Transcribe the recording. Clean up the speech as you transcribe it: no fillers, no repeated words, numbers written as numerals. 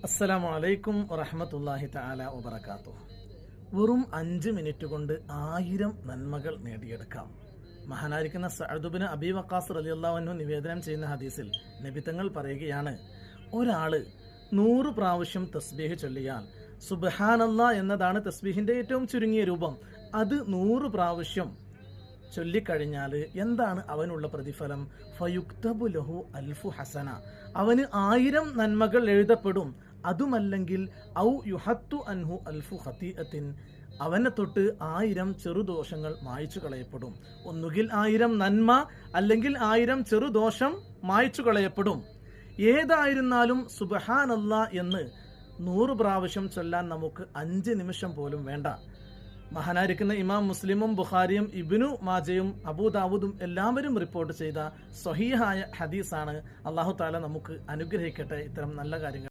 അസ്സലാമു അലൈക്കും വറഹ്മത്തുള്ളാഹി തആല വബറകാതുഹു. വെറും 5 മിനിറ്റ് കൊണ്ട് 1000 നന്മകൾ നേടിയെടുക്കാം. മഹാനായിരിക്കുന്ന സഅദ് ഇബ്നു അബീ വഖാസ് റളിയല്ലാഹു അൻഹു നിവേദനം ചെയ്യുന്ന ഹദീസിൽ നബി തങ്ങൾ പറയുകയാണ്, ഒരാള് 100 പ്രാവശ്യം തസ്ബീഹ് ചൊല്ലിയാൽ, സുബ്ഹാനല്ലാഹ് എന്നതാണ് തസ്ബീഹിന്റെ ഏറ്റവും ചുരുങ്ങിയ രൂപം, അത് 100 പ്രാവശ്യം ചൊല്ലിക്കഴിഞ്ഞാൽ എന്താണ് അവനുള്ള പ്രതിഫലം? ഫയുക്തബു ലഹു അൽഫു ഹസന, അവന് 1000 നന്മകൾ എഴുതപ്പെടും. അതുമല്ലെങ്കിൽ ഔ യുഹത്തു അൻഹു അൽഫു ഖതീഅത്തിൻ, അവനെ തൊട്ട് 1000 ചെറുദോഷങ്ങൾ മായ്ച്ചു കളയപ്പെടും. ഒന്നുകിൽ 1000 നന്മ, അല്ലെങ്കിൽ 1000 ചെറുദോഷം മായ്ച്ചു കളയപ്പെടും. ഏതായിരുന്നാലും സുബ്ഹാനല്ലാഹ് എന്ന് 100 പ്രാവശ്യം ചൊല്ലാൻ നമുക്ക് 5 നിമിഷം പോലും വേണ്ട. മഹാനായിരിക്കുന്ന ഇമാം മുസ്ലിമും ബുഖാരിയും ഇബ്നു മാജയും അബൂദാവൂദും എല്ലാവരും റിപ്പോർട്ട് ചെയ്ത സ്വഹീഹായ ഹദീസാണ്. അല്ലാഹു തആല നമുക്ക് അനുഗ്രഹിക്കട്ടെ ഇത്തരം നല്ല കാര്യങ്ങൾ.